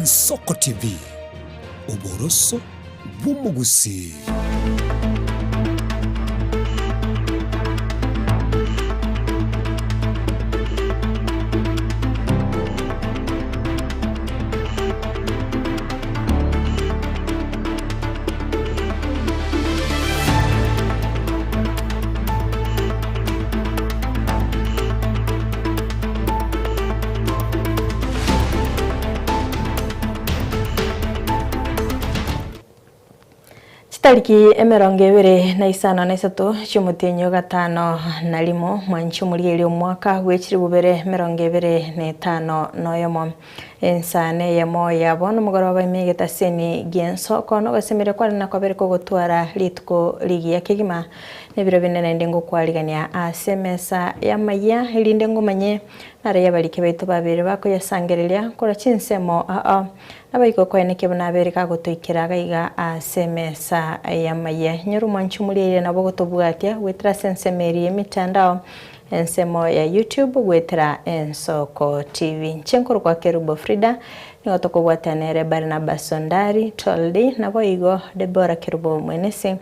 Ensoko TV, uboroso bw'umugusi. Tariki emerongo ibiri na isano na isatu cy'umutinyo gatano na limo mwanchu muri eri omwaka w'ekiri bubere emerongo ibiri na itano noyomo ensane yamo yabona umugoroba imegeta seni genso kono basemere kwari na kwabere ko gutwara litko ligi ya kigima nebiro binene ndingo kwarigania asemesa yamaya ilinde ngomanye nare yabalike baitu babere bako yasangerelia kora chinsemo abayiko kwene kebona bereka gutoikira gaiga asemesa yamaya nyoru mwanchu muri nabo gutobwatia wetra sensemeri emitandao ensemo ya YouTube wetra Ensoko TV chenkoro kwa Kerubo Frida nigoto kubwatanere Barnabas Sondari Toldi naboigo Debora Kerubo mwenesi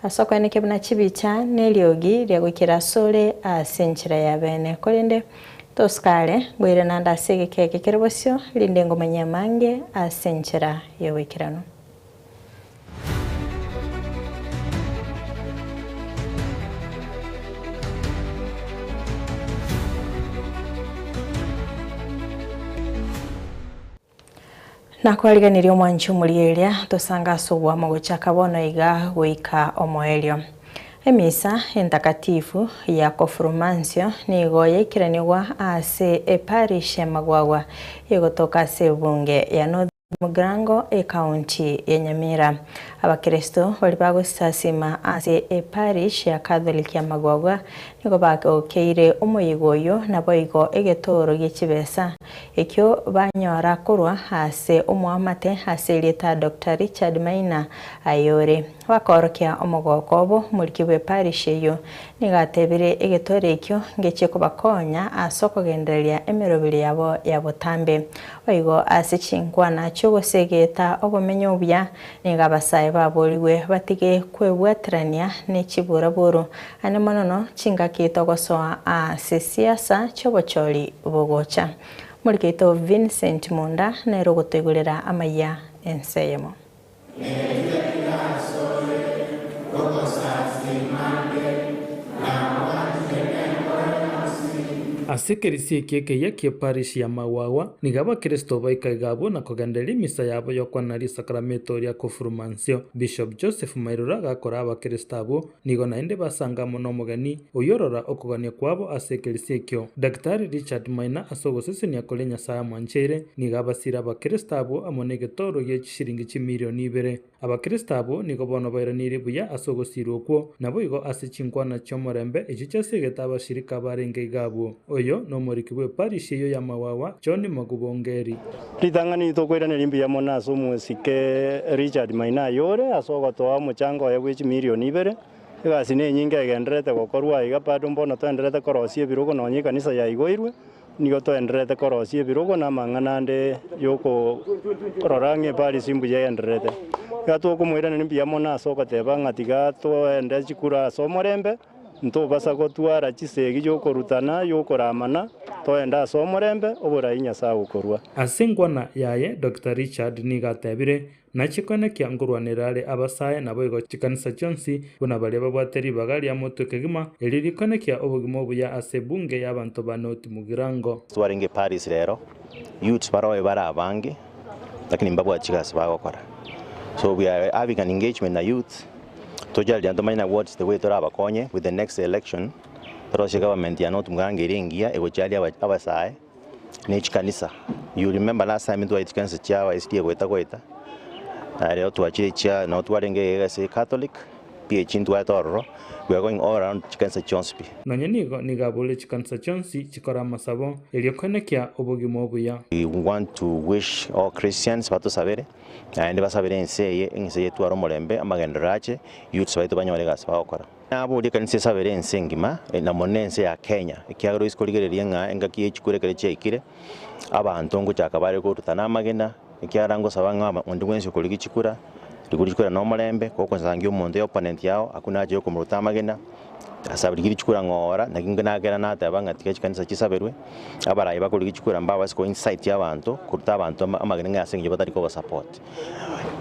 asoko ene kebona chibicha neliogi lya gukira sole asenchira ya bene kolende toskale gwire nanda sege keke kerebosyo linde ngomanya mange asenchira ya wikirano nakwariganirio mwanchu muri eria tosanga sobwa mogocha kabono iga goika omoelio emisa entakatifu ya Confirmansio nigo yekiranirwa ase eparish ya Magwagwa yegotoka se bunge ya North Mugrango county ya Nyamira abakristo bali bagosasima ase eparish ya Catholic ya Magwagwa nigo bakokeire omoyigoyo naboigo egetoro gikibesa ekyo banyora kurwa ase omwamate ase leta Dr. Richard Maina ayore wakorokia omogokobo mulikibwe parish yo nigatebire egetore ekyo ngeke kubakonya asoko genderia emerobiri yabo yabotambe oigo ase chinkwana cyogosegeta obumenyo obya nigabasaye baboliwe batige kwebwatrania nechiburaburu ane monono chingakito gosoa ase siasa chobochori bogocha Mulikeito Vincent Munda nero gotegurira amaya enseyemo asekerisi keke ya parish ya Magwagwa nigaba Kristo baikagabo na kogandeli misa yabo yokwanari sakramento ya Confirmansio Bishop Joseph Mairura gakora abakristabo nigo naende basanga muno mugani oyorora okugania kwabo asekerisi kyo Dr. Richard Maina asogosesenia kolenya saa mwanchere nigaba sira abakristabo amonege toro ye shiringi chimilioni 2 abakristabo nigo bono bairanire buya asogosirokwo nabo igo asechinkwana chomorembe echichasegeta abashirika barenge igabo oyo no morikibwe parish yo ya Magwagwa John Magubongeri litangani tokwirana limbi ya monaso musike Richard Maina yore asogotoa muchango ya gwichi milioni 2 igasi ne nyinga igenderete gokorwa iga padu mbono twenderete korosie birugo nonye kanisa ya igoirwe nigo twenderete korosie birugo na mang'anande yoko rorange parish imbu ya enderete gato kumwirana limbi ya monaso goteba ngatiga twende chikura somorembe nto basa gotwara chisegi yo korutana yo koramana toenda somorembe obora inyasa ukorwa asengwana yaye Dr. Richard nigatebire nachikone kyangurwanirare abasaye nabo chikanisa chonsi kuna bali babwateri bagali ya moto kegima elirikone kya obugimo buya asebunge y'abantu ba North Mugrango twaringe Paris rero youth baroye barabange lakini mbabwa chikasi bagokora so we are having an engagement na youth Tojali andomanya what's the way to abakonye with the next election Roshi government ya North Mugrango iringia egojali abasai n'iki kanisa. You remember last time ndo itikanisa cyawa SDA gweta leo tuachire cya no twarenge ese Catholic PH ndo atoro we are going all around chikanisa chonspi nanye nigabole chikanisa chonsi chikora masabo eliokonekya obugimo obuya. We want to wish all Christians bato sabere and basabere enseye twaro molembe amagenderache youths baito banyore gas bakora abo uri kanise sabere ensengima na monense ya Kenya ikyagaro iskoligereria nga engaki echikurekere chekire abantu ngo cyakabare ko rutana magena ikiarango sabanga mundu wensi kuligichikura ligurichikura no mulembe koko zangi umuntu opponent yao akuna aje kumuruta magena asabiri chikura ngora nakinganagera natabanga tikechikanisa chisaberwe abarayi bakuligichikura mbaba siko insight y'abantu kuruta abantu amagena ngasenje batari ko support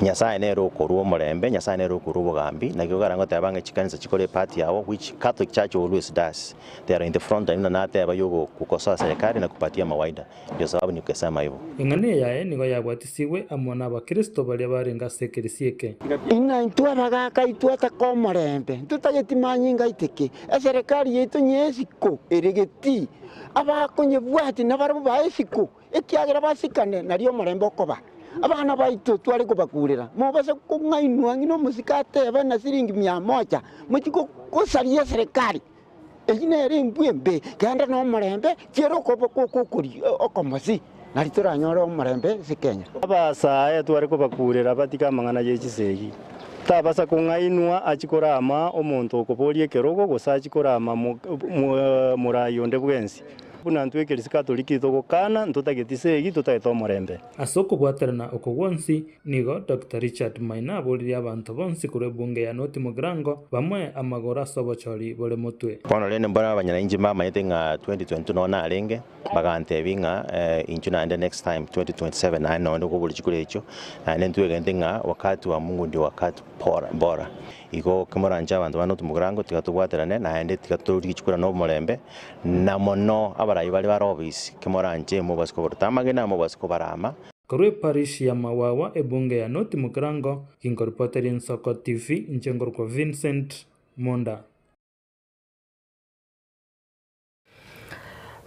nyasaye nero koruo mulembe nyasaye nero koruo gambi nakigaranga tabanga chikanisa chikore party yao which Catholic Church always does. They are in the front line na taba yugo kukosoa serikali na kupatia mawaida, ndio sababu nikasema hivyo. Ingane yae nigo yabwatisiwe amona abakristo bali barenga sekerisieke ina intwaraga kaitwata ko mulembe tutagetimanyinga iteke serikali yetu nyesiko erigeti abakonye bwati nabarabo baesiko ekiagera basikane nario mulembe okoba abana baitu twari kubakurira mubase kungainwa ngino musikate bana siringi 100 mutiko kusaria serikali ejine rimbwembe kanda no mulembe kero kukuri okomosi naritora nyoro mulembe sikenya abasa twari kubakurira batika mangana yechisegi tabasa kungainwa achikorama omuntu okuborie kerogo gosachikorama murayonde bwensi buna ntwekerisi katoliki togokana ntutagetisegi tutageto murembe asoko bwaterana okogwonsi nigo Dr. Richard Maina aburiria abantu bonsi kure bunge ya North Mugrango bamwe amagora sobochori bole mutwe kono lene mbona abanyanyi mama yetenga 2022 nona alenge bagante binga inchuna and next time 2027 na ndo kubuli chikule hicho na ntwege ndenga wakati wa Mungu ndio wakati bora iko kimoranja abantu ba North Mugrango tikatubwaterane na ende tikaturi chikura no mulembe na mono abarayi bali barobisi kimoranje mu basiko bortamagena mu basiko barama Korwe parish ya Mawawa ebunge ya North Mugrango kinkoripoteri Nsoko TV nchengorko Vincent Monda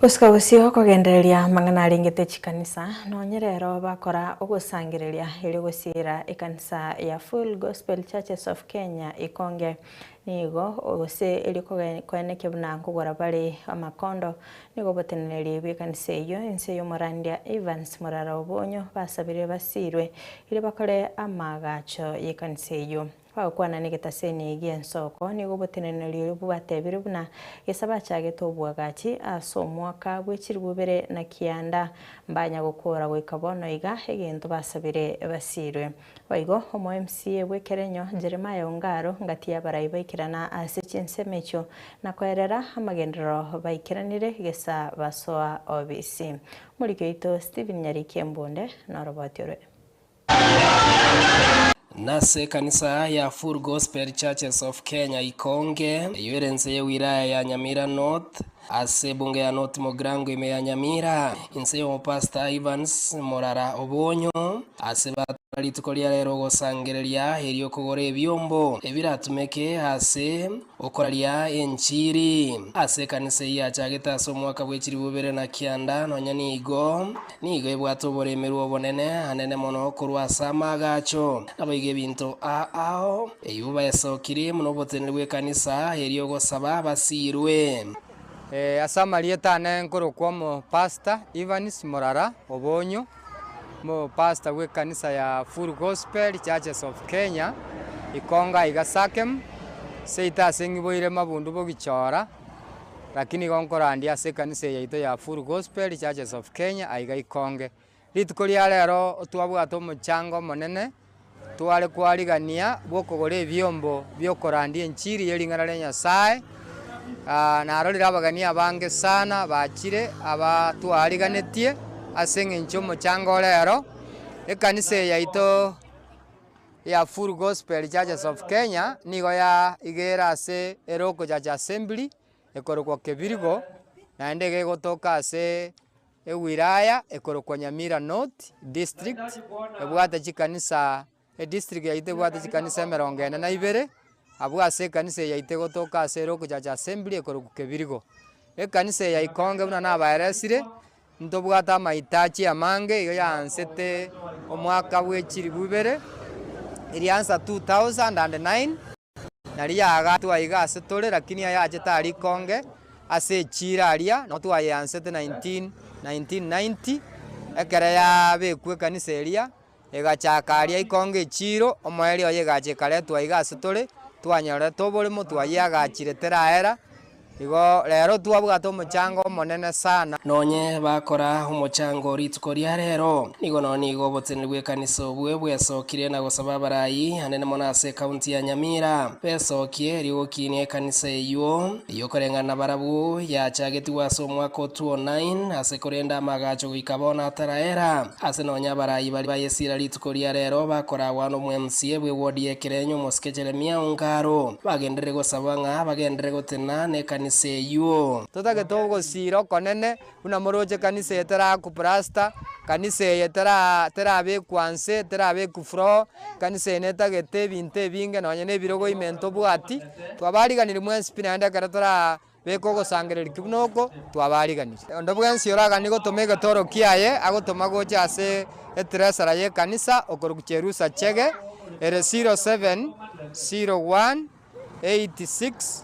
Usika usio kugendereria mang'ana ringite chikanisa no nyerero bakora ugusangiriria ili gusira ikanisa ya Full Gospel Churches of Kenya ikonge nigo ose ili kweneke bunango gora bali amakondo nigo boteneri bikanisa iyo inse yo Morandia Evans Morara Obonyo basabire basirwe ili bakore amagacho yikanisa iyo kwana nigetaseni igensoko nigo boteneri bubatebire buna gesaba cyage tobwagachi asomwaka gwechiribubere na kianda mbanya gukora gwikabono iga egento basabire basirwe waigo homo MCA wekerenyo Jeremiah Ongaro ngati yabarayi baikirana asechensemecho na kwerera amagendero baikiranire gesa basoa obisi mulikeito Stephen Nyariki Mbonde na roboti ore Nase kanisa ya Full Gospel Churches of Kenya ikonge yuerense ya wilaya ya Nyamira North ase bunge ya North Mugrango ime ya Nyamira inse yo Pastor Evans Morara Obonyo ase batali tukolia lero gosangereria herio kugore ebyombo ebiratumeke ase okoralia enchiri ase kanisa ya chageta so mwaka bwechiri bubere na kianda nonya nigo ebwato boremeru obonene anene mono kurwa sama gacho abaige bintu ao eyuba yasokiri muno botenelwe kanisa herio gosaba basirwe Asamaria nkoro kwa Pastor Evans Morara Obonyo mo pastor we kanisa ya Full Gospel Churches of Kenya ikonga igasakem seita sengiboire mabundu bogichora lakini gonkora ndia se kanisa yaito ya Full Gospel Churches of Kenya aiga ikonge litukolia lero twabwato muchango monene twale kwaligania bokogore byombo byokorandie enchiri yelingana le Nyasaye na arolira abagania bange sana bachire abatwaliganetie asenge nchomo chango lero ekanisa yaito ya Full Gospel Churches of Kenya nigo ya igera ase eroko Church Assembly ekorokwa Kebirigo na ndege gotoka ase ewiraya ekorokwa Nyamira North District ebwata chikanisa district yaite bwata chikanisa 42 abwa ase kanisa yaite gotoka ase eroko Church Assembly ekorokwa Kebirigo ekanisa ya ikonge buna nabaeresire ntobwata maitachi amange iyo yansete omwaka bwechiri bubere ilianza 2009 nalia agatu aiga ase tole lakini yaje tari konge ase chira alia no twa yansete 1990 ekere ya bekwe kanisa elia egachaka alia ikonge chiro omoelio yegache kale twa aiga ase tole twanyora tobole mutwa yagachire teraera igo rero twabwata omochango monene sana nonye bakora omochango rituko ria rero nigo noni igo oboteneri bwa ekanisa obwe bwesokire na gosaba barayi anene mono ase ekaunti ya Nyamira besokie rigokinia ekanisa eywo yokoreng'ana barabu yachagetiwe ase omwaka 2009 ase korenda amagacho goika bona ataraera ase nonya barayi bari bayesira rituko ria rero bakora wano MCA bwe ward ya Ekerenyo Omosike Jeremia Ongaro bagendere gosaba ng'a bagendere gotena ne ekanisa eywo totagete ogosira okonene buna moroche kanisa etera kuplasta kanisa etera bekwanse etera bekufro kanisa enetagete ebinto ebinge nonye nebirogo imento bwati twabariganire mwensipi naende kera tara bekogosangereri kibunoko twabariganire ondo bwensi oragani gotoma egetoro kiaye agotoma gocha ase etresara ye kanisa okorucherusa chege ere 07 01 86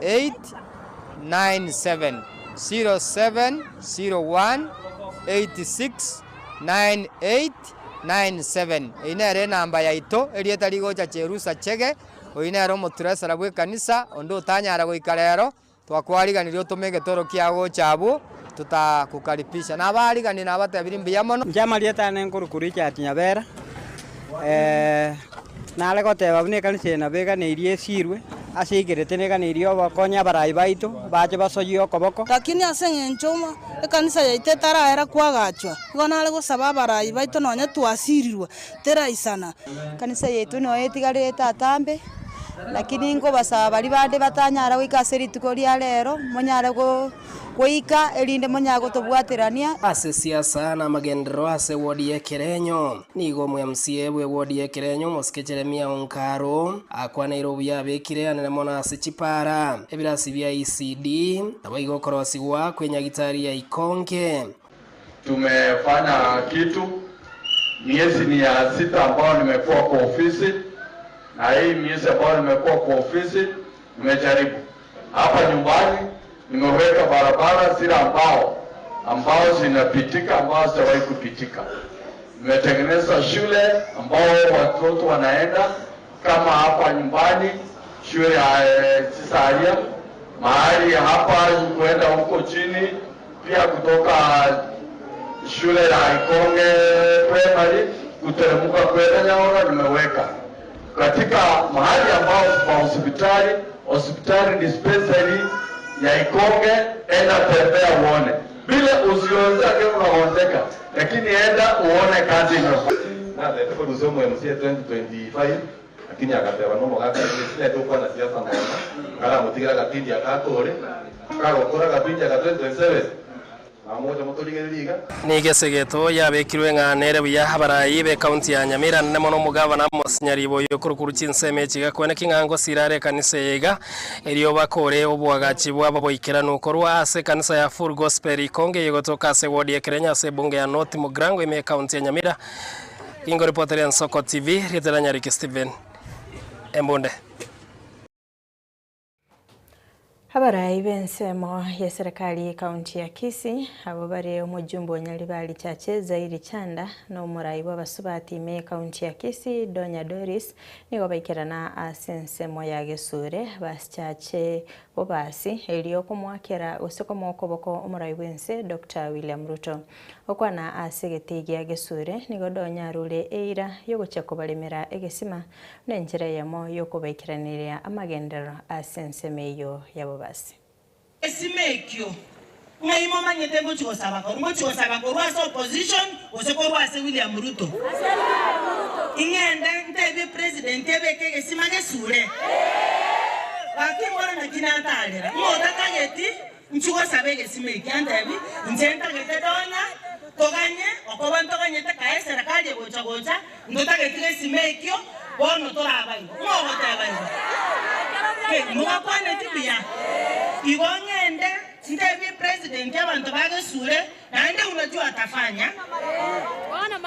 9897 07 01 86 9897 inere namba yaito erieta rigocha cherusa chege oinero moturesara bwe kanisa ondo utanyara goikarero twakwariganire otomege toro kiago chabu tutakukaribisha nabarigani nabatabiri mbiya mono njamarieta nenkurukuricha atinyabera nale goteba bune kanisa na bega ne irie sirwe ase igerete ne kana irio bakonya barayi baito baje basoyio koboko lakini ase ngenchoma ekanisa yaite taraera kwagachwa igo nale gosaba barayi baito nonya twasirirwa teraisana kanisa yetu no etigarete atambe lakini ngo basaba bari bande batanyara goika ase rituko ria rero monyare goika erinde monyago tobwaterania ase siasa na magendero ase ward ya Ekerenyo nigo MCA bwe ward ya Ekerenyo Omosike Jeremia Ongaro akwa Nairobi yabekire anene mono ase chipara ebirasi bya ECD abaigo korosigwa kwenye gitari ya Ikonge. Tumefanya kitu miezi ni ya 6 ambao nimekuwa kwa ofisi, na hii miezi ambao nimekuwa kwa ofisi nimejaribu hapa nyumbani. Nimeweka barabara zile ambao zinapitika ambao hazijawahi kupitika. Nimetengeneza shule ambao watoto wanaenda kama hapa nyumbani shule ya Chisaria mahali hapa kwenda huko chini, pia kutoka shule ya Ikonge primary kuteremka kwenda Nyaora nimeweka katika mahali ambao hospitali dispensary ya Ikonge. Enda tembea uone bila usiozake unaondeka, lakini enda uone kazi imefanya. Na leo kwa ruzomo MCA 2025 lakini akateba no mogaka ile tokwa na siasa mbona kala mutigira gatindi akatore kagokora gatindi aka 2027 amoja motorigeriga nigesegeto yabekirwe ng'anere buya habarayi be county ya Nyamira nne mono mugabana Mosinyaribo yokurukuru chinseme chiga kwene kingango sirare kanisa yega eriyo bakore obwagachi bw'ababoikera nukorwa ase kanisa ya Full Gospel Ikonge yegotoka ase ward ya Ekerenyo ase bunge ya North Mugrango ime county ya Nyamira. Ingo reporter ya Nsoko TV Rietera Nyariki Steven Embonde. Habarayi b'ensemo ya serikali y'ekaunti ya Kisii abo bari omujumbe Nyalibali Chache Zairi Chanda n'omurayi w'abasubati ime kaunti ya Kisii Donya Doris nigo baikirana ase ensemo ya Gesure basichache bobasi eliyo kumwakera usiko mokoboko omurayi bwense Dr. William Ruto okwana ase getigi ya Gesure nigo Donya arure eira yogocheko balemera egesima n'enjira yamo yokobaikiranira amagendero ase ensemo eyo yabo basi esimekyo ngayimo manyete ngochigosaba korwa ase opposition osekorwa ase William Ruto ingende ntebe president ebeke gesima Gesure bakingora na kinatalera ngota kageti nchigosaba egesimeki andebi ntenta gete Donya toganye okobanto ganyete kae serikali egocha ndota gete gesimekyo bono torabai ngogote abai mugakwane tibia igongende ndebi president y'abantu ba Gesure naende unajua atafanya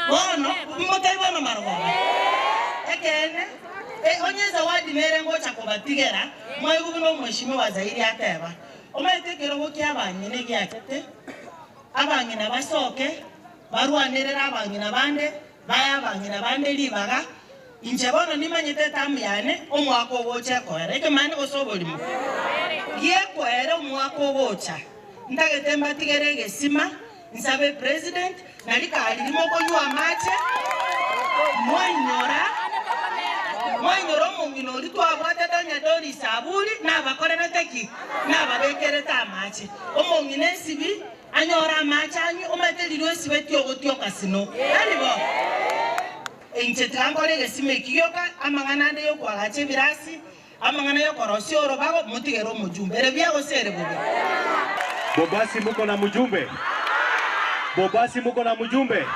bono mmotai bono marwa ekene onyeza wadi merengo chakobatigera mwaigubuno mheshimiwa Zairi ateba ometekero gokia abanyine gyakete abanyina basoke barwanirira abanyina bande baya abanyina bande libaga inche bono nimanyete tamu yane omwako woche koera eke mane gosobolimo yekwere mwaka ogocha ndagete mbatigere egesima nsabe president nalikali limokonywa amache mwanyora omong'ina oli twabwate donya dori sabuli nabakorera teki nababekereta amache omong'ina esibi anyora amache anyu ometerirwe esibe tiogotioka sino aribo enche tangore egesima ekiyoka amang'ana ande yokwagacha ebirasi amang'ana yokorosia orobago mutigere omojumbe ere biagosere bobe Bobasi muko na mjumbe? Bobasi muko na mjumbe?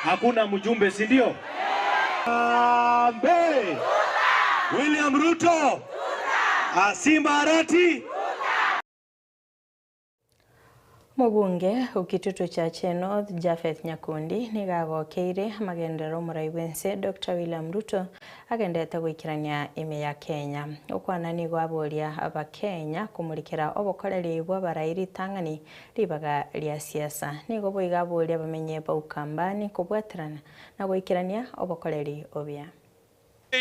Hakuna mjumbe, si ndio? Ambe! William Ruto! Simba Arati! Mubunge ukitutu cha North Japheth Nyakundi nigagokeire magendero muraiwense Dr. William Ruto agendete gwikirania ime ya Kenya ukwanani gwaboria aba Kenya kumurikira obokoreri bwa barairi tangani ribaga ria siasa nigo boigaboria bamenye ba ukambani kubwatirana na gwikirania obokoreri obia.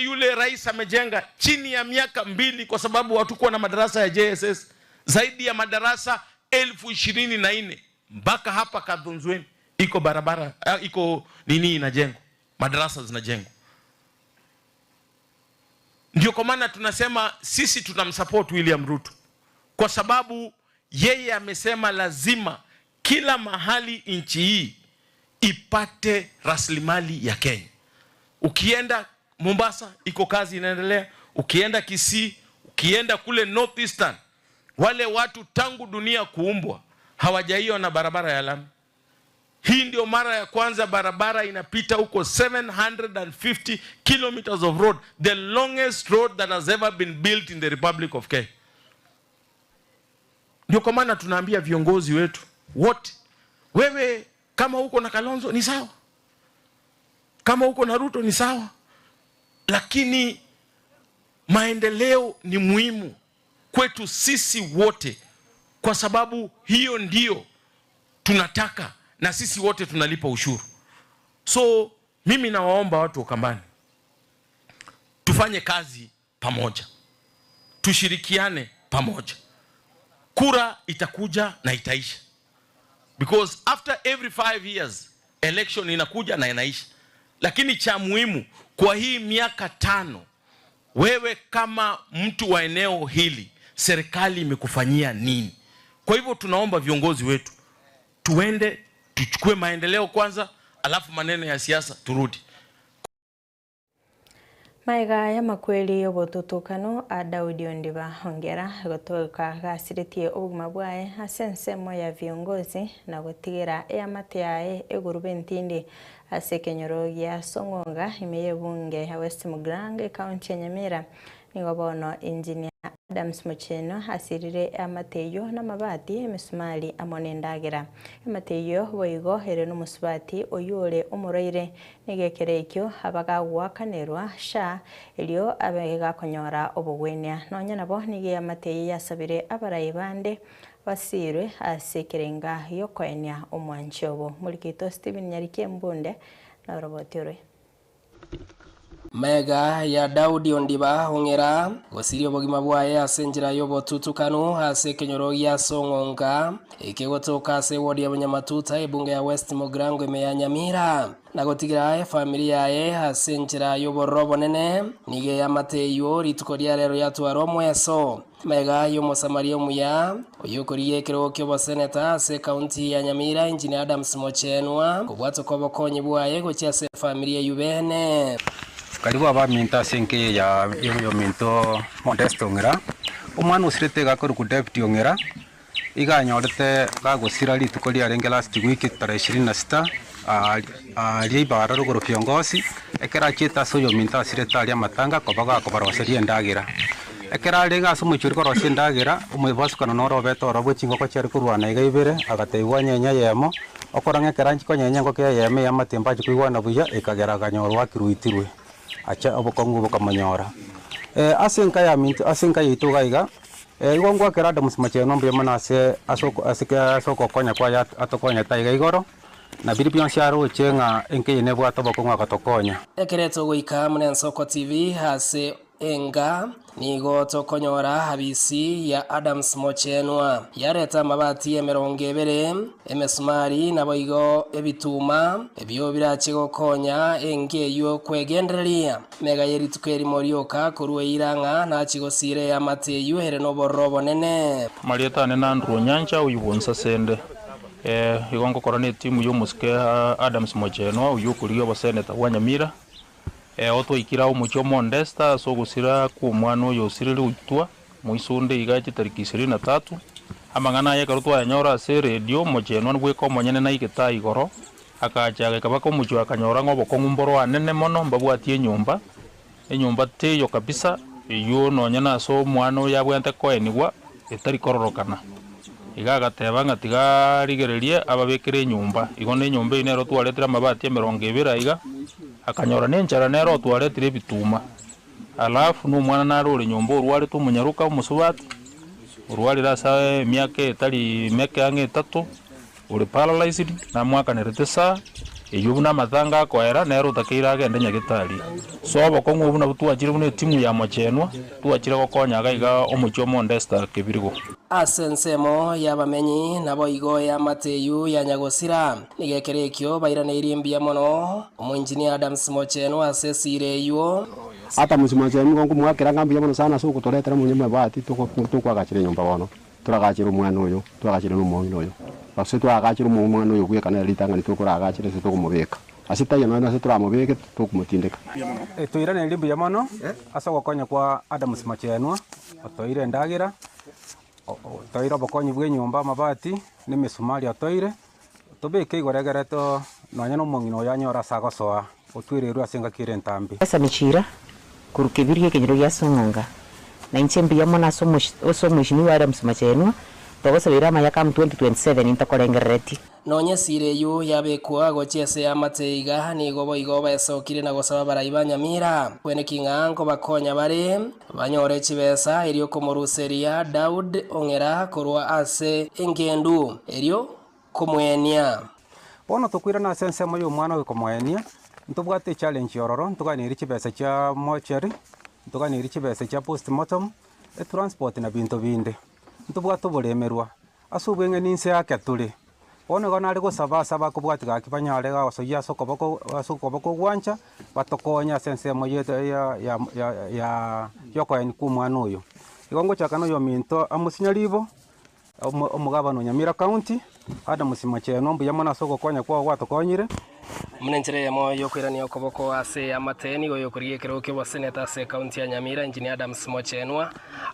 Yule rais amejenga chini ya miaka 2 kwa sababu watu kuwa na madarasa ya JSS zaidi ya madarasa 24,000 mpaka hapa Kadhunzweni iko barabara iko nini inajengwa, madarasa zinajengwa. Ndio kwa maana tunasema sisi tunamsupport William Ruto kwa sababu yeye amesema lazima kila mahali nchi hii ipate rasilimali ya Kenya. Ukienda Mombasa iko kazi inaendelea, ukienda Kisii, ukienda kule Northeastern, wale watu tangu dunia kuumbwa hawajaiona barabara ya lami. Hii ndio mara ya kwanza barabara inapita huko 750 kilometers of road, the longest road that has ever been built in the Republic of Kenya. Ndio kwa maana tunaambia viongozi wetu wote, wewe kama uko na Kalonzo ni sawa, kama uko na Ruto ni sawa, lakini maendeleo ni muhimu kwetu sisi wote, kwa sababu hiyo ndio tunataka na sisi wote tunalipa ushuru. So mimi nawaomba watu wa Ukambani tufanye kazi pamoja, tushirikiane pamoja. Kura itakuja na itaisha, because after every 5 years election inakuja na inaisha. Lakini cha muhimu kwa hii miaka 5, wewe kama mtu wa eneo hili serikali imekufanyia nini? Kwa hivyo tunaomba viongozi wetu tuende tuchukue maendeleo kwanza, alafu maneno ya siasa turudi. Maiga ya makweli yobotutukano a Daudi Ondiba hongera gotoka gasiritie ubuma bwae asensemo ya viongozi na gutigira ya mateae egurube ntindi ase Kenyorogia Song'onga imeye bunge ya West Mugrange County ya Nyamira nigobono engineer Adams Mocheno asirire amateyo na mabati emisumali amone ndagira amateyo boigo here no musubati oyure umureire nigekere ikyo abagagwa kanerwa sha elio abega konyora obugwenya nonya nabo nige amateyo yasabire abarayibande basirwe asekerenga yokwenya omwanchobo mulikito Steven Nyarike Mbunde na robotire Mega ya Daudi Ondiba hongera gosirio bogima bwaye asenjira yobo tutukanu ase Kenyorogia Song'onga ikigotoka ase wodi ya Nyamatuta ebunge ya West Mugrango ya Nyamira na gotigira familia ye asenjira yobo robo nene nige ya mateyo ritukoria rero yatwaro mweso Mega yo Mosamaria muya oyukoriye kero kyo seneta ase county ya Nyamira engineer Adams Mochenwa kubwato ko bokonyi bwaye gochia ase familia yubene karibu abaminta senke ya minto Modesto Ongera omwana usirete gakuru ku deputy Ongera iganyorete gagosira ritukoria arenge last week 26 ali ibara ruguru viongozi ekera chita soyo minta sireta ali matanga kobaga kobaroseria ndagira ekera lenga sumuchuri korosia ndagira umwibasukana noro beto robo chingo ko cheri kurwana igaibere agateigwa nyenya yemo okoranga keranchi ko nyenya ngo ke yeme ya matemba chikuigwana buya ikagera ganyorwa kiruitirwe acha obokongu bokamanyora asenka ya minto asenka yitu gaiga igongwa kerada musmacheno mbe manase asoko konya kwa atokonya taiga igoro na bilipio sharo chenga enke ne bwa tobokonga katokonya ekereto goika mune Nsoko TV hase enga nigo tokonyora habisi ya Adams Mochenwa yareta mabati emerongebere emesumari naboigo ebituma ebyo birache gokonya engeyo kwegendereria mega yeritukeri morioka kurwe iranga na chigosire ya mateyu here no borobo nene Marieta nena ndro nyanja uyubonsa sende igongo korane timu yomuske Adams Mochenwa uyukurio boseneta wa Nyamira otwo ikira umucho Modesta so gusira ku mwana uyo sirire uitwa muisunde igaje tariki 23 amangana ya karutwa nyora se radio Mochenwa nbwe ko monyene na igeta igoro akajaga kabako mucho akanyora ngobo ko ngumboro anene mono mbabwatie nyumba enyumba teyo kabisa iyo nonyana so mwana yabwente ko enigwa etari kororokana igagateba ngatigarigererie ababekere nyumba igone nyumba inero twaletera mabati ya 20 iga akanyora nenchara nero twaletire bituma alafu no mwana narore nyumba urwari tumunyaruka umusubati urwari rasa miaka etari meke ange 3 uri paralyzed na mwaka neretesa eyubuna matanga kwaera nero takira agende nyagitari so abakongwe buna butwachire bune timu ya Mochenwa twachire gokonyaga iga omucho Modesta kebirigo asensemo yabamenyi nabo igo ya mateyu ya nyagosira nigekerekyo bairaneirie mbia mono omunjini Adams Mochenwa asesire yo hata musimacheni ngo mwakira ngambia mono sana so kutoletera munyemwe bati tukwagachire nyumba bono turagachira umwana uyu turagachira n'umuntu uyu base turagachira umwana uyu gwekana litanga nitukuragachira se tukumubeka asitaye na se turamubeke tukumutindika tuirane limbu ya mono asoko konya kwa Adams Mochenwa otoire ndagira toira bokonyi bwe nyumba mabati nimisumari atoire tobeke igoregereto nonya no mongino yanyora sagosoa otwireru asenga kire ntambi esa michira kurukebirie kenyero ya songonga na inchembi ya mona so mushini wa Adams Mochenwa togosabira mayaka 2027 intakorengereti nonye sireyo yabekwa gochese ya mateiga nigo igoba esokire na gosaba baraiba Nyamira kwene kingango bakonya bare banyore chibesa eriyo komoruseria Daud ongera korwa ase engendu eriyo komwenia bono tukwira na sense moyo mwana we komwenia ntubwate challenge yororo ntuganiri chibesa cha mochari ntuganiri chibesa cha postmortem transport na bintu binde ntubwate bulemerwa asubwenge ninse yake tuli bono gona ari gusaba kubwatiga kibanyare ga osoya sokobako gwancha batokonya sense moyo ya yokoen ku mwana uyu igongo chakano yo minto amusinyaribo omugabano Nyamira county Adams Mochenwa mbuya mona soko konya kwa watokonyire munenjere yamo yokwirania okoboko ase amateni goyo kurigekero ke waseneta ase county ya Nyamira engineer Adams Mochenwa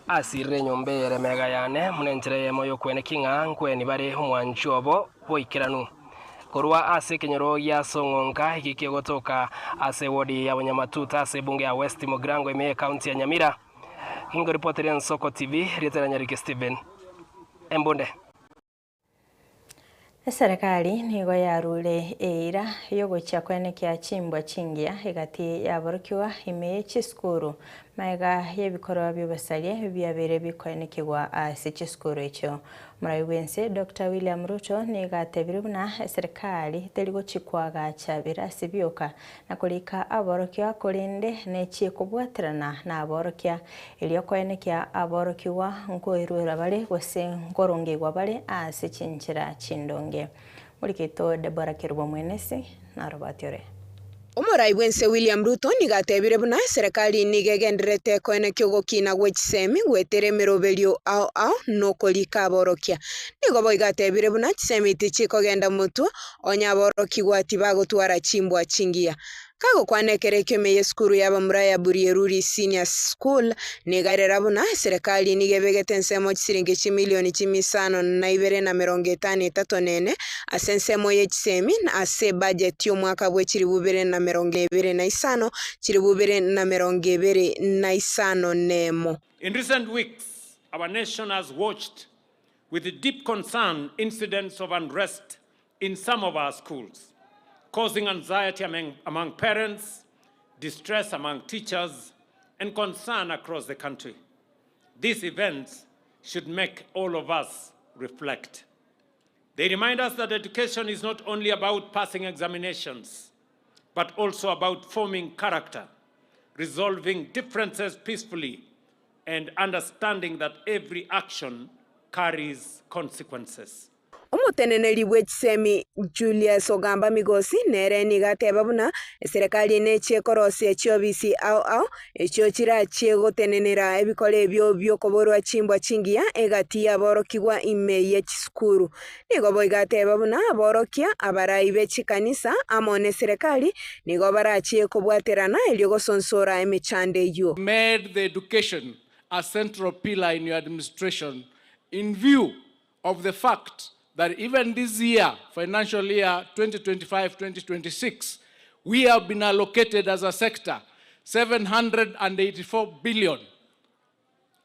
asire nyombere mega yane munenjere yamo yokwene kingankwe ni bare humwanchobo boikiranu korwa ase kenyoro ya songonga ikike gotoka ase wodi ya Wanyamatuta ase bunge ya West Mogrango ime county ya Nyamira hingo reporter ya Soko TV Rietera Nyariki Steven Embonde. Serikali nigo yarure eira yogocha kwene kya chimbwa chingia igati yaborukiwa ime chiskuru maiga yebikorwa byobasalie byabere bikoenekwa ase chiskuru echo murayiwense Dr. William Ruto nigatebirubuna serikali teligo chikwaga chabira sibyoka na kulika aborokia kolinde nechi kubwaterana na aborokia iliyokoenekya aborokiwa ngoirura bale gose ngorongegwa bale ase chinchira chindonge mulikito Deborah Kirwa mwenesi na robatiore Omuraibwense William Ruto nigatebire buna serikali nigegenderete koenekyo gokina gwechisemi gwetere meroberio ao no kolika aborokia nigo boigatebire buna chisemi tichikogenda mutu onya boroki gwati bagotwara chimbwa chingia kago kwanekerekyo meye skuru yaba muraya Burieruri Senior School nigarera buna serikali nigebegete nsemo chisiringi chimilioni chimisano na 253 nene asensemo yechisemi na ase budget yo mwaka bwe chiri 2025 chiri 2025 nemo. In recent weeks, our nation has watched with deep concern incidents of unrest in some of our schools, causing anxiety among parents, distress among teachers, and concern across the country. These events should make all of us reflect. They remind us that education is not only about passing examinations, but also about forming character, resolving differences peacefully, and understanding that every action carries consequences. Omuteneneri w'ekisemi Julius Ogamba Migosi nereni gateba buna serikali n'ekyekorosi ekyobisi ao ekyo kirakie gotenenera ebikole ebyo byokoborwa chimbwa chingia egati aborokigwa ime y'ekisukuru nigo boigateba buna aborokia abarayi b'ekikanisa amone serikali nigo barakie kobwaterana elyo gosonsora emechande yo. Made the education a central pillar in your administration in view of the fact that even this year, financial year 2025-2026, we have been allocated as a sector 784 billion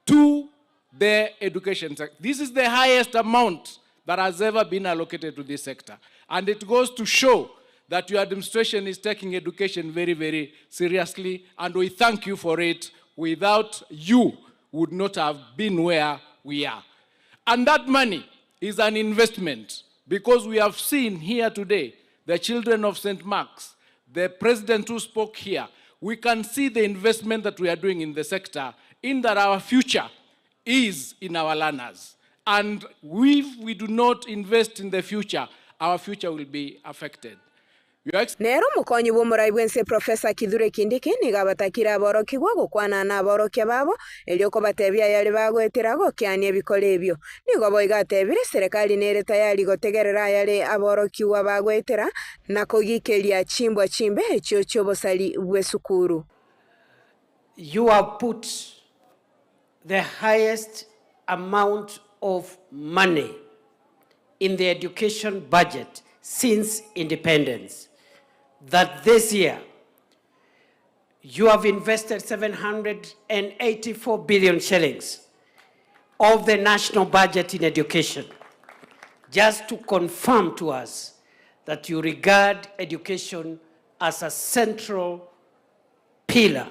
to the education sector. This is the highest amount that has ever been allocated to this sector. And it goes to show that your administration is taking education very, very seriously, and we thank you for it. Without you, would not have been where we are. And that money is an investment, because we have seen here today the children of St. Mark's, the president who spoke here. We can see the investment that we are doing in the sector, in that our future is in our learners. And if we do not invest in the future, our future will be affected. Nero mukonyi w'omurayi bwense Professor Kithure Kindiki nigabatakira aborokigwa gukwana na aborokia babo elioko batebya yali bagweterago kyani ebikole ebyo nigo boigatebire serikali nere tayari gotegerera yali aborokiwa bagwetera na kogikelia chimbwa chimbe ekyo kyobosali bwesukuru. You have put the highest amount of money in the education budget since independence. That this year you have invested 784 billion shillings of the national budget in education, just to confirm to us that you regard education as a central pillar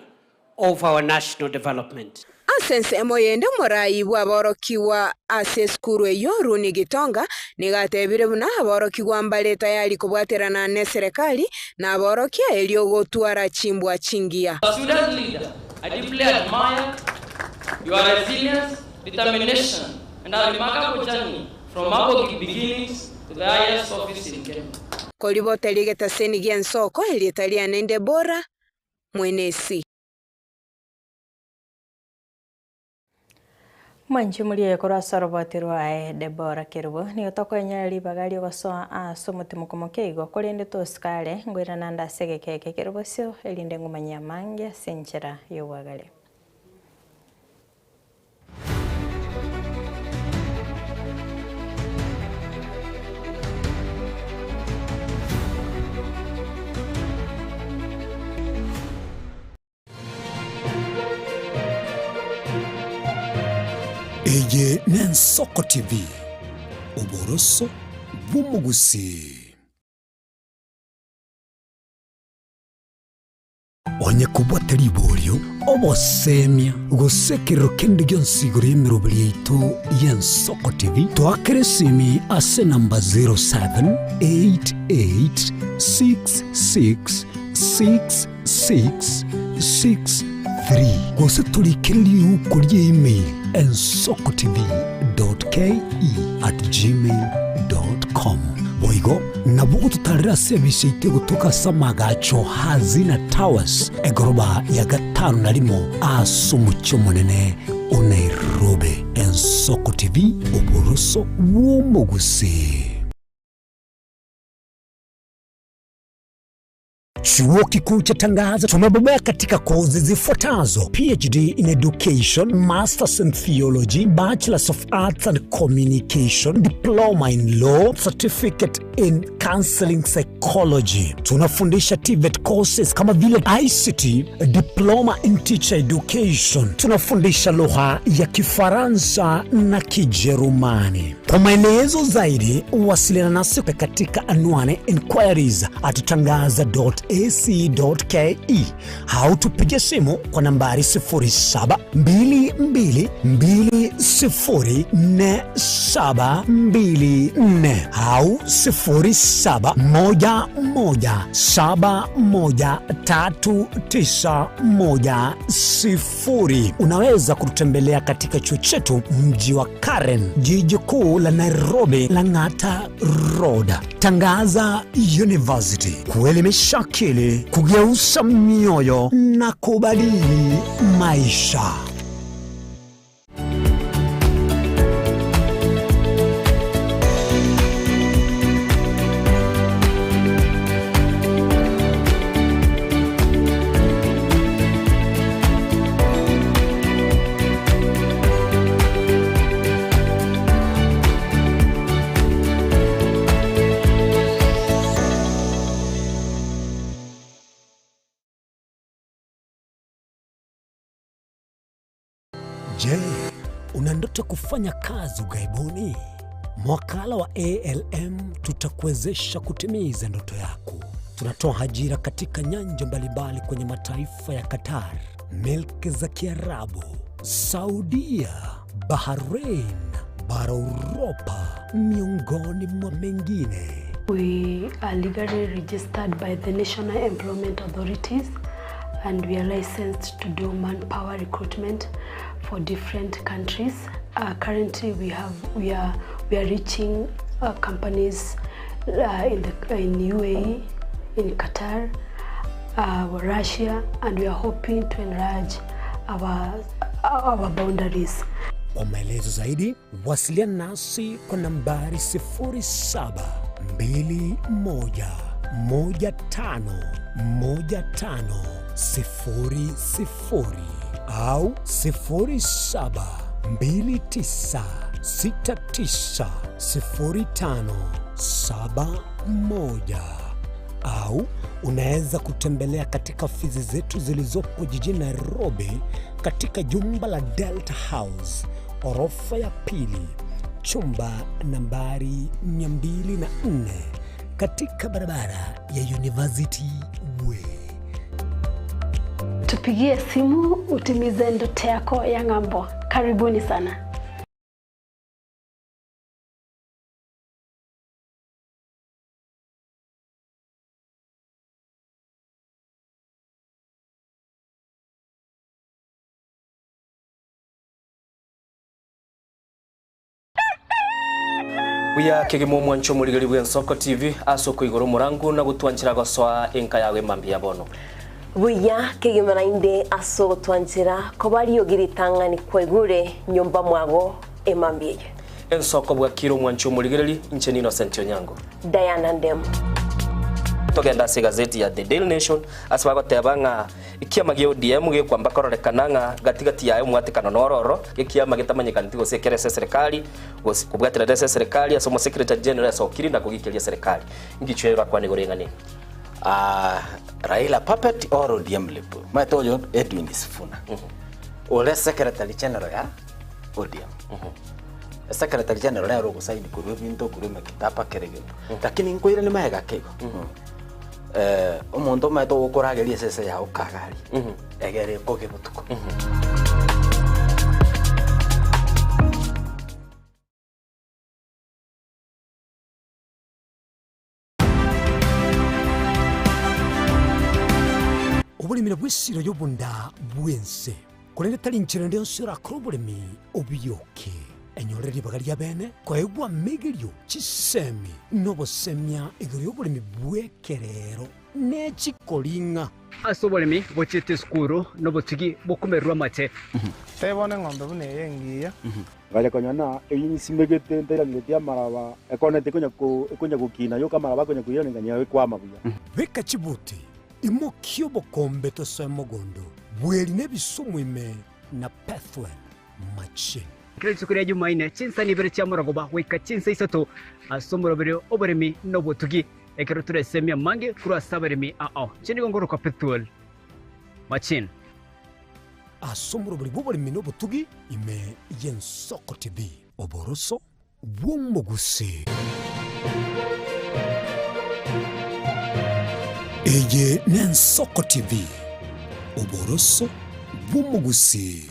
of our national development. Asense moyende morayi bwaborokiwa ase skuru eyo Runi Gitonga nigatebire buna aborokiwa mbaleta yali kubwaterana ne serikali na aborokia elio gotwara chimbwa chingia. Student leader, I deeply admire your resilience, determination, and a remarkable journey from humble beginnings to the highest office in Kenya. Kolibote ligeta seni giensoko elietalia nende bora mwenesi. Mwanji mulie kurasa robotirwa Debora Kirubo ni tokwenya libagari gosoa asomutimukomo keigo kolende toskale ngwira nanda segekeke Kirubo sio elinde ngumanya mangia senchera yowagale. Eye Nensoko TV, Oboroso Bumugusi. Onye kubwatari ibolyo, obosemia, ugosekero kendi gyonsiguri emirobili itu Yensoko TV. Tuakere simi ase namba 0788666663. Gose tulikeli ukuri email ensokotv.ke@gmail.com. Boigo nabugo tutarira service itego tukasamaga hazina towers egoroba ya gatanu narimo asumucyo munene Nairobi. Ensoko TV, Oboroso Bumugusi. Chuo Kikuu cha Tangaza tumebobea katika kozi zifuatazo: PhD in Education, Masters in Theology, Bachelors of Arts and Communication, Diploma in Law, Certificate in Counseling Psychology. Tunafundisha TVET courses kama vile ICT, Diploma in Teacher Education. Tunafundisha lugha ya Kifaransa na Kijerumani. Kwa maelezo zaidi, wasiliana nasi katika anwani inquiries@tangaza.ac.ke au tupige simu kwa nambari 0722204724 au 0711713910. Unaweza kututembelea katika chuo chetu mji wa Karen, jiji kuu la Nairobi, Lang'ata Road. Tangaza University, kuelimisha akili, kugeuza mioyo na kubadili maisha. Je, una ndoto kufanya kazi ughaibuni? Mwakala wa ALM tutakuwezesha kutimiza ndoto yako. Tunatoa ajira katika nyanja mbalimbali kwenye mataifa ya Qatar, Milki za Kiarabu, Saudia, Bahrain, bara Europa, miongoni mwa mengine. We are legally registered by the National Employment Authorities and we are licensed to do manpower recruitment for different countries. Currently, we are reaching companies in UAE, in Qatar, Russia, and we are hoping to enlarge our boundaries. Kwa maelezo zaidi, wasiliana nasi kwa nambari 0721151500 au 0729690571 au unaweza kutembelea katika ofisi zetu zilizopo jijini Nairobi katika jumba la Delta House, orofa ya pili, chumba nambari 204 katika barabara ya University Way. Tupigie simu utimize ndoto yako ya ng'ambo. Karibuni sana. Buya kegemo mwancho muligari bwa Nsoko TV asoko igoro murangu na gutwanchira goswa enka yawe mambia bono. Buya kegema inde aso gutwanchira ko bari yogiritanga ni kwegure nyumba mwago emambie. Ensoko bwa kiro mwancho muligari incheni Innocent Onyango. Diana Ndem. Togenda se gazeti ya The Daily Nation asbago tebanga ikiama gyo DM ge kwamba kororekananga gatigati yayo mwatekano nororo ikiama gitamanyika ntigo sekerese serikali kubwatira serikali asomo secretary general sokiri na kugikiria serikali ngichwera kwa nigorengane Raila puppet or ODM lepo matoyo Edwin Sifuna ole secretary general ya ODM secretary general ya rogo saidi kuru binto kuru mekitapa kerege lakini nkoira ni mahega kego umuntu mato ukurageria sese ya ukagari egere koge butuko Obulimira bwisiro yobunda bwense kulende tali nchirende yosira kurubulimi obiyoke enyoreri bagaria bene kwaegwa megerio chisemi nobosemia igerio bulimi bwekerero nechikolinga asobolimi bochete skuru nobotigi bokumerwa mache tebone ng'ombe bune yengiya gale konyana eyisimegete ndera ngetia maraba ekonete kunya gukina yoka maraba kunya kuyana nganya kwama buya beka chibuti imokio bokombe to semogondo bweli nebisumwime na pathway machine kile chukuri ya Jumaine chinsa ni bere chamuragoba weka chinsa isato asomoro bere oberemi nobotugi ekero turesemia mange kura saberemi chini gongoro kwa petrol machine asomoro bere boberemi nobotugi ime Nsoko TV oboroso bw'omugusi. Eye n'Ensoko TV, oboroso bw'omugusi.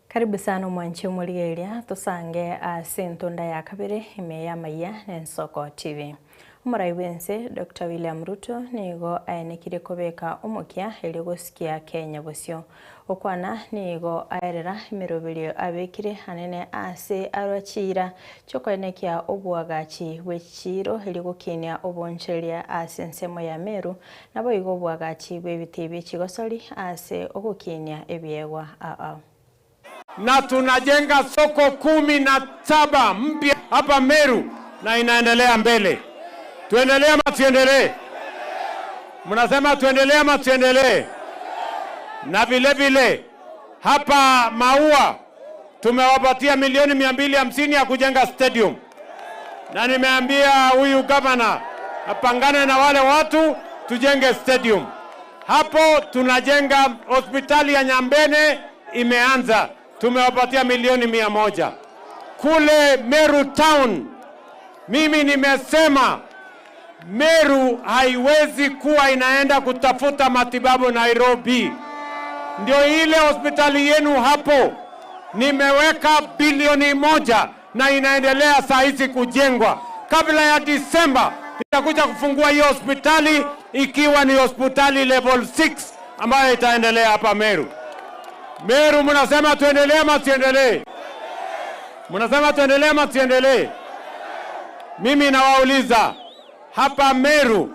Karibu sana mwanchi muligeria tusange asentunda ya kabere imeya maya n'Ensoko TV. Umurai wense Dr. William Ruto nigo aenekire kobeka umukia eli gusikia Kenya bosio. Okwana nigo aerera imiroberio abekire hanene ase arwachira chokoenekia obwagachi wechiro eli gukinia oboncheria ase nsemo ya Meru nabo igo obwagachi bwebitibi chigosori ase ogukinia ebiegwa ao. Na tunajenga soko 17 mpya hapa Meru na inaendelea mbele. Tuendelee ama tuendelee? Mnasema tuendelee ama tuendelee? Na vile vile hapa Maua tumewapatia milioni 250 ya kujenga stadium. Na nimeambia huyu governor apangane na wale watu tujenge stadium. Hapo tunajenga hospitali ya Nyambene imeanza. Tumewapatia milioni 100. Kule Meru town mimi nimesema Meru haiwezi kuwa inaenda kutafuta matibabu Nairobi. Ndio ile hospitali yenu hapo nimeweka bilioni 1 na inaendelea saa hizi kujengwa. Kabla ya Disemba nitakuja kufungua hiyo hospitali ikiwa ni hospitali level 6 ambayo itaendelea hapa Meru. Meru mnasema tuendelee ama tuendelee? Mnasema tuendelee ama tuendelee? Mimi nawauliza hapa Meru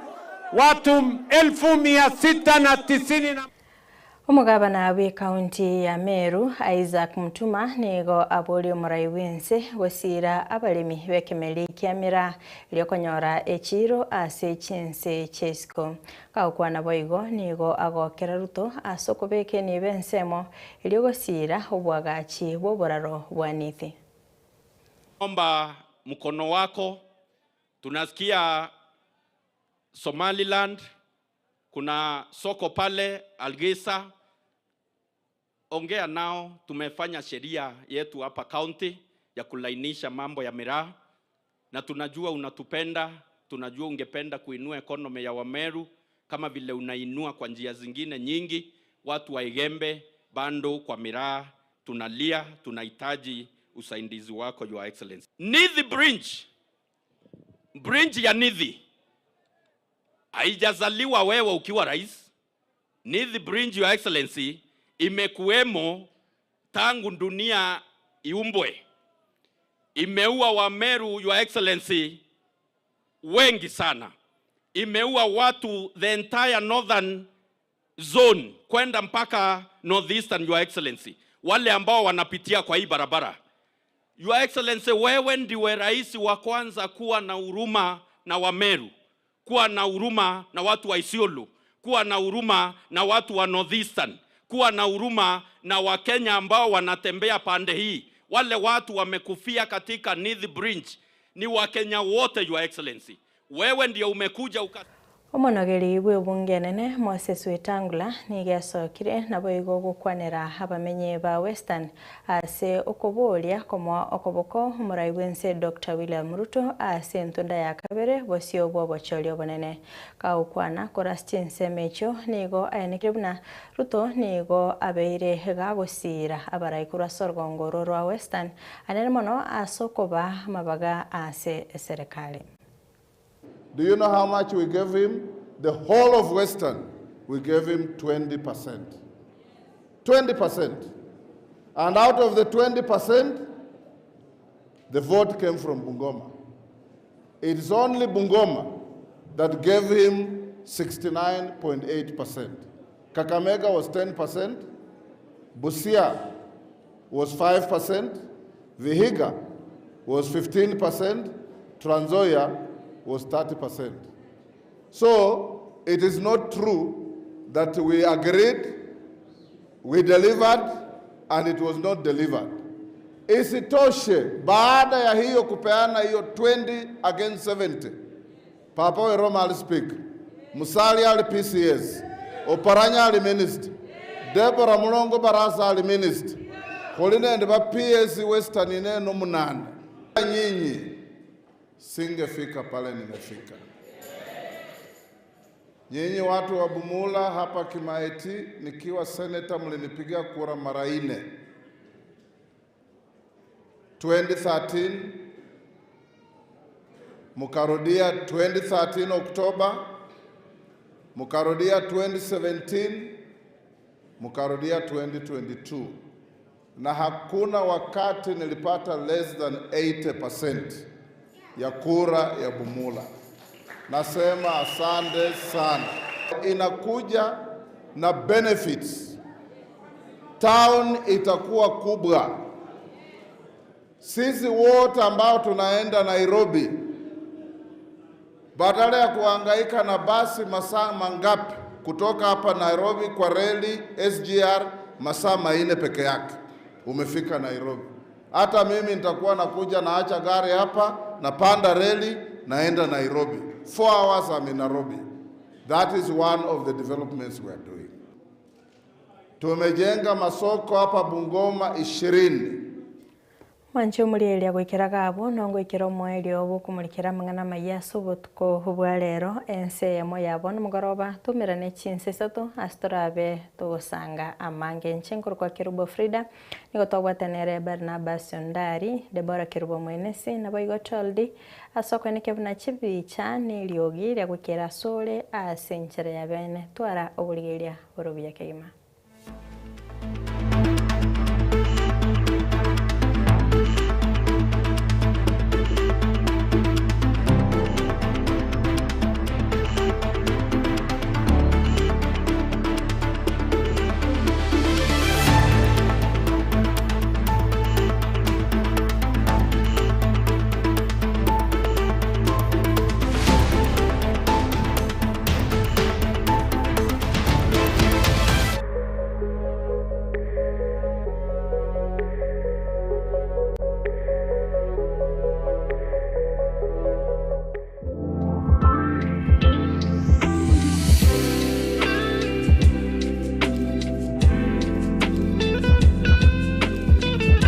watu 1690 Omugabana wa kaunti ya Meru Isaac Mutuma nigo abori omurai wense gosira abalemi bekemeli kiamira lyokonyora echiro ase chinse chesko kaukwana boigo nigo agokera Ruto asokobeke ni bensemo ilyogosira obwagachi boboraro bwanithi. Omba mkono wako. Tunasikia Somaliland kuna soko pale Algisa. Ongea nao, tumefanya sheria yetu hapa county ya kulainisha mambo ya miraa na tunajua unatupenda, tunajua ungependa kuinua economy ya Wameru kama vile unainua kwa njia zingine nyingi. Watu wa Igembe bando kwa miraa tunalia, tunahitaji usaidizi wako your excellency. Nithi bridge ya Nithi haijazaliwa wewe ukiwa rais. Nithi bridge your excellency imekuwemo tangu dunia iumbwe. Imeua Wameru your excellency wengi sana. Imeua watu the entire northern zone kwenda mpaka northeastern your excellency. Wale ambao wanapitia kwa hii barabara. Your excellency, wewe ndiwe rais wa kwanza kuwa na huruma na Wameru, kuwa na huruma na watu wa Isiolo, kuwa na huruma na watu wa northeastern, kuwa na huruma na Wakenya ambao wanatembea pande hii. Wale watu wamekufia katika Nithi Bridge ni Wakenya wote your excellency. Wewe ndio umekuja Omonogeri bw'obunge nene Moses Wetangula nigesokire nabo igo gukwanera abamenye ba Western ase okoboria komwa okoboko omurai wense Dr. William Ruto ase ntunda ya kabere bosio bwobochorio bonene kaukwana korastin semecho nigo aenekire buna Ruto nigo abeire gagosira abarai kurasorgongoro rwa Western anene mono asokoba mabaga ase serikali. Do you know how much we gave him? The whole of Western, we gave him 20%. 20%. And out of the 20%, the vote came from Bungoma. It is only Bungoma that gave him 69.8%. Kakamega was 10%. Busia was 5%. Vihiga was 15%. Trans Nzoia was 30%. So it is not true that we agreed, we delivered, and it was not delivered. Isitoshe, baada ya hiyo kupeana hiyo 20 against 70% Papa Weroma ali speaker, Musali ali PCS, Oparanya ali minister, Deborah Mulongo Barasa ali minister, Kolinende ba PS Western ine no munane. Nyinyi singefika pale nimefika. Nyinyi watu wa Bumula hapa Kimaiti, nikiwa senator mlinipigia kura mara 4. 2013, mukarudia 2013 Oktoba, mukarudia 2017, mukarudia 2022. Na hakuna wakati nilipata less than 80% ya kura ya Bumula. Nasema asante sana. Inakuja na benefits. Town itakuwa kubwa. Sisi wote ambao tunaenda Nairobi, badala ya kuhangaika na basi masaa mangapi kutoka hapa Nairobi kwa reli SGR, masaa 4 peke yake umefika Nairobi. Hata mimi nitakuwa nakuja naacha gari hapa, napanda reli, naenda Nairobi. 4 hours I'm in Nairobi. That is one of the developments we are doing. Tumejenga masoko hapa Bungoma 20. Mwancho mulielia gwikira gabo no gwikira omwelio gukumulikira mangana mayaso botuko hubwa rero ense yamo yabo nomugoroba tumirane chinse sato astorabe tugusanga amange nchenkuru kwa Kirubo Frida nigotogwatanere Barnabas Ndari Deborah Kirubo Mwenesi na Boigo Choldi asoko ne Kevna Chibicha ni liogi lya gwikira sole asenchere ya bene twara obuligeria orobia keima.